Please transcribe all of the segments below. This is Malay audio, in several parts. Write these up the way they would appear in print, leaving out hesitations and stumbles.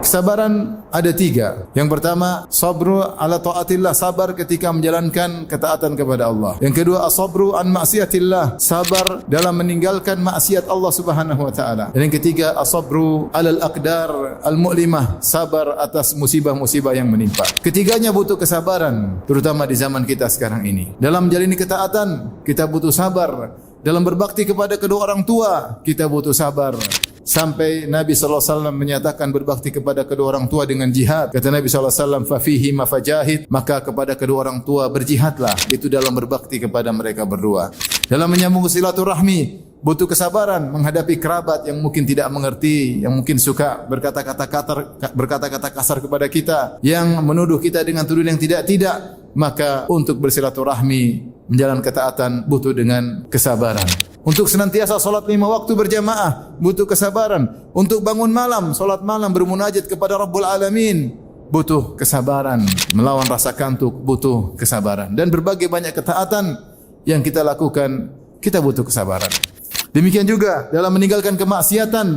Kesabaran ada 3. Yang pertama, sabru ala taatillah, sabar ketika menjalankan ketaatan kepada Allah. Yang kedua, asabru an maksiatillah, sabar dalam meninggalkan maksiat Allah Subhanahu wa taala. Dan yang ketiga, asabru alal aqdar al mu'limah, sabar atas musibah-musibah yang menimpa. Ketiganya butuh kesabaran, terutama di zaman kita sekarang ini. Dalam menjalani ketaatan, kita butuh sabar. Dalam berbakti kepada kedua orang tua, kita butuh sabar. Sampai Nabi SAW menyatakan berbakti kepada kedua orang tua dengan jihad. Kata Nabi SAW, fafihi mafajahid, maka kepada kedua orang tua berjihadlah. Itu dalam berbakti kepada mereka berdua. Dalam menyambung silaturahmi, butuh kesabaran menghadapi kerabat yang mungkin tidak mengerti, yang mungkin suka berkata-kata kasar kepada kita, yang menuduh kita dengan tuduhan yang tidak-tidak. Maka untuk bersilaturahmi, menjalankan ketaatan butuh dengan kesabaran. Untuk senantiasa salat 5 waktu berjamaah butuh kesabaran. Untuk bangun malam, salat malam bermunajat kepada Rabbul Alamin butuh kesabaran. Melawan rasa kantuk butuh kesabaran. Dan berbagai banyak ketaatan yang kita lakukan, kita butuh kesabaran. Demikian juga dalam meninggalkan kemaksiatan,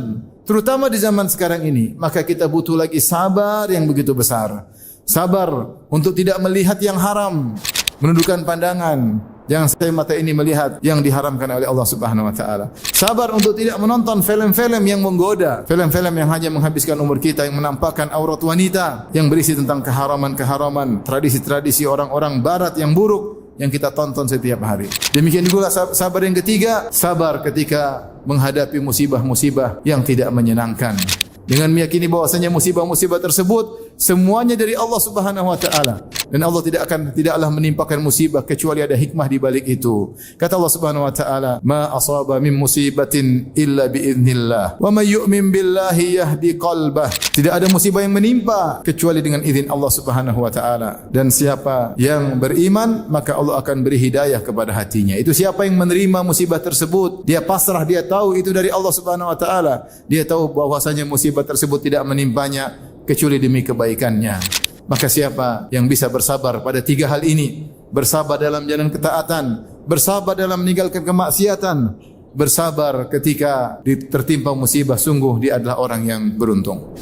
terutama di zaman sekarang ini, maka kita butuh lagi sabar yang begitu besar. Sabar untuk tidak melihat yang haram, menundukkan pandangan. Jangan saya mata ini melihat yang diharamkan oleh Allah Subhanahu wa taala. Sabar untuk tidak menonton film-film yang menggoda, film-film yang hanya menghabiskan umur kita, yang menampakkan aurat wanita, yang berisi tentang keharaman-keharaman, tradisi-tradisi orang-orang barat yang buruk yang kita tonton setiap hari. Demikian juga sabar yang ketiga, sabar ketika menghadapi musibah-musibah yang tidak menyenangkan. Dengan meyakini bahwasanya musibah-musibah tersebut semuanya dari Allah Subhanahu wa taala, dan Allah tidaklah menimpakan musibah kecuali ada hikmah di balik itu. Kata Allah Subhanahu wa taala, "Ma asaba min musibatin illa biiznillah, wa may yu'min billahi yahdi qalbah." Tidak ada musibah yang menimpa kecuali dengan izin Allah Subhanahu wa taala. Dan siapa yang beriman, maka Allah akan beri hidayah kepada hatinya. Itu siapa yang menerima musibah tersebut, dia pasrah, dia tahu itu dari Allah Subhanahu wa taala. Dia tahu bahwasanya musibah tersebut tidak menimpanya kecuali demi kebaikannya. Maka siapa yang bisa bersabar pada 3 hal ini, bersabar dalam jalan ketaatan, bersabar dalam meninggalkan kemaksiatan, bersabar ketika tertimpa musibah, sungguh dia adalah orang yang beruntung.